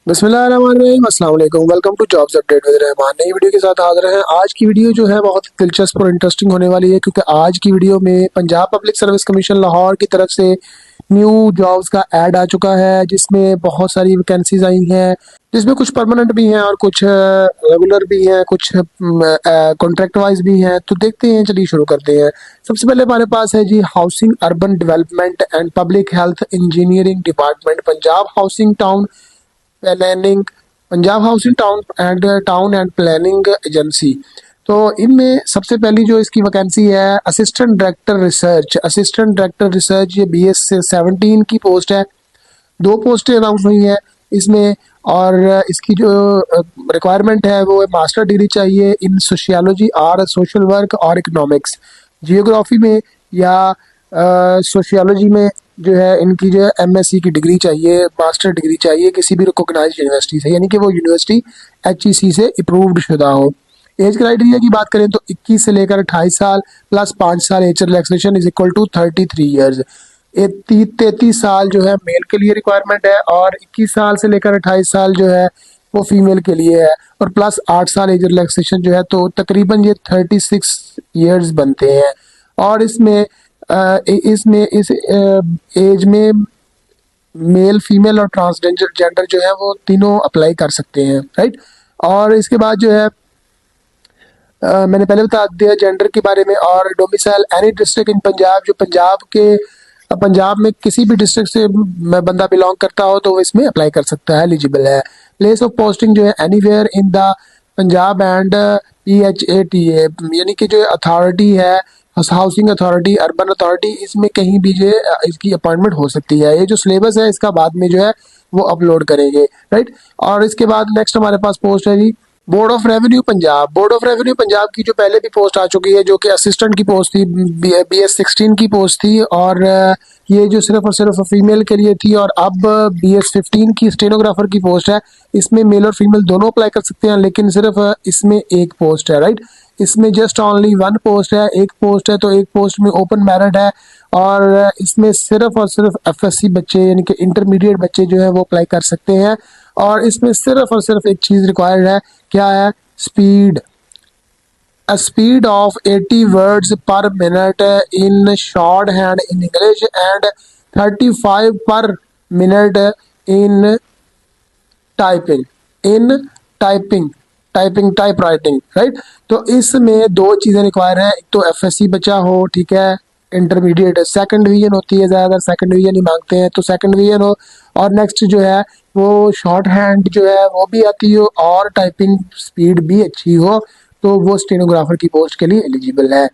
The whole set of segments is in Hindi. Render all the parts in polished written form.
बिस्मिल्लाहिर्रहमानिर्रहीम, अस्सलाम वालेकुम। Welcome to jobs update with Rahman. नई वीडियो के साथ हाजिर हैं। आज की वीडियो जो है बहुत दिलचस्प और इंटरेस्टिंग होने वाली है, क्योंकि आज की वीडियो में Punjab public service commission Lahore की तरफ से न्यू जॉब्स का ऐड आ चुका है, जिसमें बहुत सारी वैकेंसीज आई हैं, जिसमें कुछ परमानेंट भी हैं और कुछ रेगुलर भी हैं, कुछ कॉन्ट्रैक्ट वाइज भी हैं। तो देखते हैं, चलिए शुरू करते हैं। सबसे पहले हमारे पास है जी housing urban development and public health engineering department, Punjab housing town planning, Punjab housing town and planning agency. तो इनमें सबसे पहली जो इसकी वैकेंसी है असिस्टेंट डायरेक्टर रिसर्च, ये BS17 की पोस्ट है। दो पोस्टें अनाउंस हुई हैं इसमें, और इसकी जो रिक्वायरमेंट है वो मास्टर डिग्री चाहिए इन सोशियोलॉजी और सोशल वर्क और इकोनॉमिक्स, जियोग्राफी में या सोशियोलॉजी में जो है इनकी जो है MSc की डिग्री चाहिए, मास्टर डिग्री चाहिए किसी भी रिकॉग्नाइज्ड यूनिवर्सिटी से, यानी कि वो यूनिवर्सिटी HEC से अप्रूव्ड शुदा हो। एज क्राइटेरिया की बात करें तो 21 से लेकर 28 साल प्लस 5 साल age relaxation is equal to 33 years. 33 साल जो है मेल के लिए रिक्वायरमेंट है, और 21 साल से लेकर 28 साल जो है वो फीमेल के लिए है, और प्लस 8 साल एज रिलैक्सेशन जो है, तो तकरीबन ये 36 ईयर्स बनते हैं। और इसमें इस एज में मेल फीमेल और ट्रांसजेंडर जेंडर जो है वो तीनों अप्लाई कर सकते हैं, राइट। और इसके बाद जो है मैंने पहले बता दिया जेंडर के बारे में। और domicile any district in Punjab, जो पंजाब में किसी भी डिस्ट्रिक्ट से बंदा बिलोंग करता हो तो वो इसमें अप्लाई कर सकता है, एलिजिबल है। प्लेस ऑफ पोस्टिंग जो है anywhere in the Punjab and PHATA, यानी कि जो अथॉरिटी है हाउसिंग अथॉरिटी, अर्बन अथॉरिटी, इसमें कहीं भी जो है इसकी अपॉइंटमेंट हो सकती है। ये जो सिलेबस है इसका बाद में जो है वो अपलोड करेंगे, राइट। और इसके बाद नेक्स्ट हमारे पास पोस्ट है जी board of revenue Punjab. Board of revenue Punjab की जो पहले भी पोस्ट आ चुकी है, जो कि असिस्टेंट की पोस्ट थी, BS16 की पोस्ट थी, और ये जो सिर्फ और सिर्फ फीमेल के लिए थी। और अब BS15 की स्टेनोग्राफर की पोस्ट है। इसमें मेल और फीमेल दोनों अप्लाई कर सकते हैं, लेकिन सिर्फ इसमें एक पोस्ट है, राइट। इसमें जस्ट ओनली वन पोस्ट है, एक पोस्ट है, तो एक पोस्ट में ओपन मेरिट है। और इसमें सिर्फ और सिर्फ FSC बच्चे, यानी कि इंटरमीडिएट बच्चे जो है वो अप्लाई कर सकते हैं। और इसमें सिर्फ और सिर्फ एक चीज रिक्वायर्ड है, क्या है? Speed, a speed of 80 words per minute in shorthand in English and 35 per minute in typing, in typing, type writing, right. तो इसमें दो चीजें रिक्वायर है, एक तो FSC बचा हो, ठीक है, इंटरमीडिएट, सेकंड डिवीजन होती है, ज्यादातर सेकंड डिवीजन ही मांगते हैं, तो सेकंड डिवीजन हो। और नेक्स्ट जो है वो शॉर्ट हैंड जो है वो भी आती हो, और टाइपिंग स्पीड भी अच्छी हो, तो वो स्टेनोग्राफर की पोस्ट के लिए एलिजिबल है।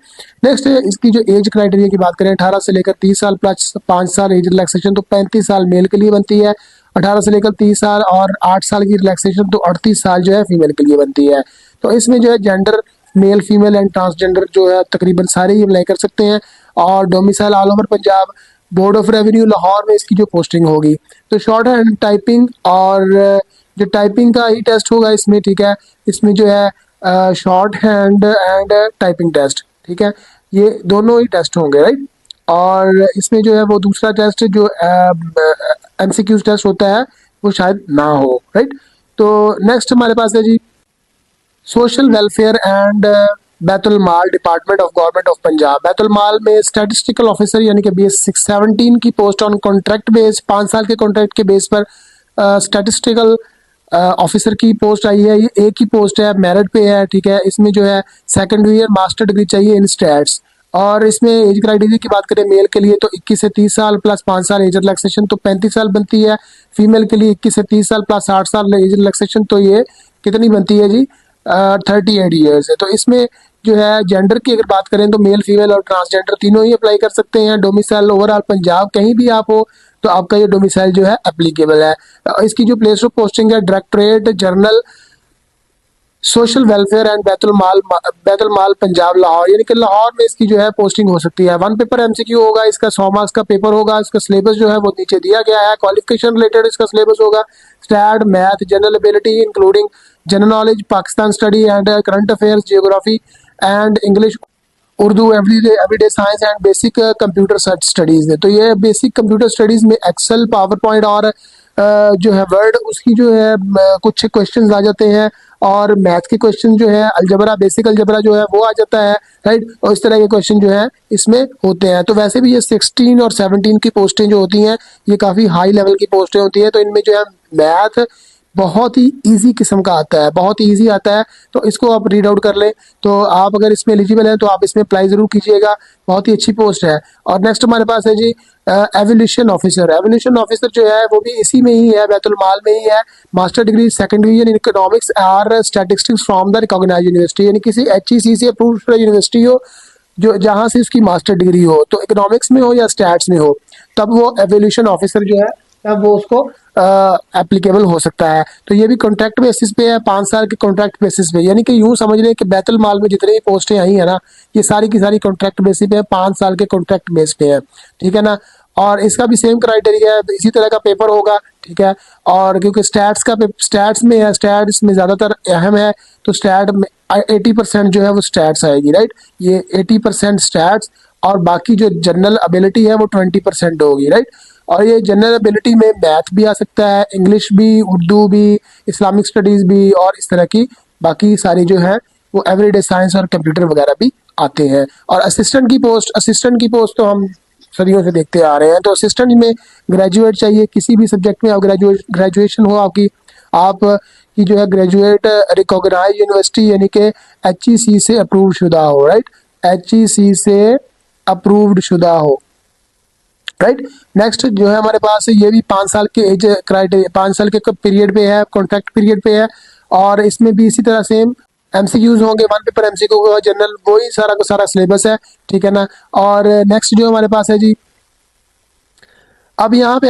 नेक्स्ट इसकी जो एज क्राइटेरिया की बात करें, 18 से लेकर 30 साल प्लस 5 साल एज रिलैक्सेशन, तो 35 साल मेल के लिए बनती है। 18 से लेकर 30 साल और 8 साल की रिलैक्सेशन, तो 38 साल जो है फीमेल के लिए बनती है। तो इसमें जो है gender male female and transgender जो है तकरीबन सारे ही अप्लाई कर सकते हैं। और domicile all over Punjab, board of revenue Lahore में इसकी जो पोस्टिंग होगी। तो शॉर्ट हैंड टाइपिंग, और जो टाइपिंग का ही टेस्ट होगा इसमें, ठीक है। इसमें जो है short hand and typing test, ठीक है, ये दोनों ही टेस्ट होंगे, राइट। और इसमें जो है वो दूसरा टेस्ट जो MCQ टेस्ट होता है वो शायद ना हो, राइट। तो नेक्स्ट हमारे पास है जी social welfare and Baitul Maal department of government of Punjab. Baitul Maal में स्टैटिस्टिकल ऑफिसर, यानी कि BS17 की पोस्ट ऑन कॉन्ट्रैक्ट बेस, 5 साल के कॉन्ट्रैक्ट के बेस पर स्टैटिस्टिकल ऑफिसर की पोस्ट आई है। ये एक ही पोस्ट है, मेरिट पे है, ठीक है। इसमें जो है सेकंड ईयर मास्टर डिग्री चाहिए इन स्टैट्स। और इसमें एज क्राइटेरिया की बात करें मेल के लिए तो 21 से 30 साल प्लस 5 साल एज रिलैक्सेशन, तो 35 साल बनती है। फीमेल के लिए 21 से 30 साल प्लस 8 साल एज रिलैक्सेशन, तो ये कितनी बनती है जी? 38 ईयर्स है। तो इसमें जो है जेंडर की अगर बात करें तो मेल फीमेल और ट्रांसजेंडर तीनों ही अप्लाई कर सकते हैं। डोमिसाइल ओवरऑल पंजाब कहीं भी आप हो तो आपका ये डोमिसाइल जो है एप्लीकेबल है। इसकी जो प्लेस ऑफ पोस्टिंग है directorate general social welfare and Baitul Maal Punjab Lahore, यानी कि लाहौर में इसकी जो है पोस्टिंग हो सकती है। वन पेपर MCQ होगा, इसका 100 मार्क्स का पेपर होगा। इसका सिलेबस जो है वो नीचे दिया गया है। क्वालिफिकेशन रिलेटेड इसका सिलेबस होगा stat, math, general ability including general knowledge, Pakistan study and current affairs, geography and English, Urdu, everyday science and basic computer studies है। तो ये बेसिक कंप्यूटर स्टडीज में एक्सेल, पावर पॉइंट और जो है वर्ड उसकी जो है कुछ क्वेश्चंस आ जाते हैं, और मैथ के क्वेश्चन जो है अलजबरा, बेसिक अलजबरा जो है वो आ जाता है, राइट। और इस तरह के क्वेश्चन जो है इसमें होते हैं। तो वैसे भी ये 16 और 17 की पोस्टें जो होती हैं ये काफ़ी हाई लेवल की पोस्टें होती हैं, तो इनमें जो है मैथ बहुत ही इजी किस्म का आता है, बहुत ही इजी आता है। तो इसको आप रीड आउट कर लें, तो आप अगर इसमें एलिजिबल हैं तो आप इसमें अप्लाई ज़रूर कीजिएगा, बहुत ही अच्छी पोस्ट है। और नेक्स्ट हमारे पास है जी एवोल्यूशन ऑफिसर। एवोल्यूशन ऑफिसर जो है वो भी इसी में ही है, बैतुल माल में ही है। Master degree second division in economics और statistics from the recognised university, यानी किसी HEC से अप्रूव्ड यूनिवर्सिटी हो जो जहाँ से इसकी मास्टर डिग्री हो, तो इकोनॉमिक्स में हो या स्टैट्स में हो, तब वो एवोल्यूशन ऑफिसर जो है तब वो उसको एप्लीकेबल हो सकता है। तो ये भी कॉन्ट्रैक्ट बेसिस पे है, 5 साल के कॉन्ट्रैक्ट बेसिस पे, यानी कि यूं समझ लें कि बैतुल माल में जितनी भी पोस्टें आई है ना, ये सारी की सारी कॉन्ट्रैक्ट बेसिस पे है, 5 साल के कॉन्ट्रैक्ट बेस पे है, ठीक है ना। और इसका भी सेम क्राइटेरिया है, इसी तरह का पेपर होगा, ठीक है। और क्योंकि स्टैट्स में है, स्टैट्स में ज़्यादातर अहम है, तो स्टैट में 80% जो है वो स्टैट्स आएगी, राइट। ये 80% स्टैट्स, और बाकी जो जनरल एबिलिटी है वो 20% होगी, राइट। और ये जनरल एबिलिटी में मैथ भी आ सकता है, इंग्लिश भी, उर्दू भी, इस्लामिक स्टडीज़ भी, और इस तरह की बाकी सारी जो है वो एवरीडे साइंस और कंप्यूटर वगैरह भी आते हैं। और असिस्टेंट की पोस्ट तो हम सदियों से देखते आ रहे हैं। तो असिस्टेंट में ग्रेजुएट चाहिए, किसी भी सब्जेक्ट में आप ग्रेजुएशन हो आपकी, आप की जो है ग्रेजुएट रिकॉग्नाइज यूनिवर्सिटी यानी कि HEC से अप्रूव शुदा हो, राइट। HEC से अप्रूव्ड शुदा हो, राइट। नेक्स्ट जो है हमारे पास ये भी 5 साल के एज क्राइटेरिया, 5 साल के पीरियड पे है, कॉन्ट्रैक्ट पीरियड पे है। और इसमें भी इसी तरह सेम MCQs होंगे, 1 पेपर MCQ होगा, जनरल वही सारा का सारा सिलेबस है, ठीक है ना। और नेक्स्ट जो हमारे पास है जी, अब यहाँ पे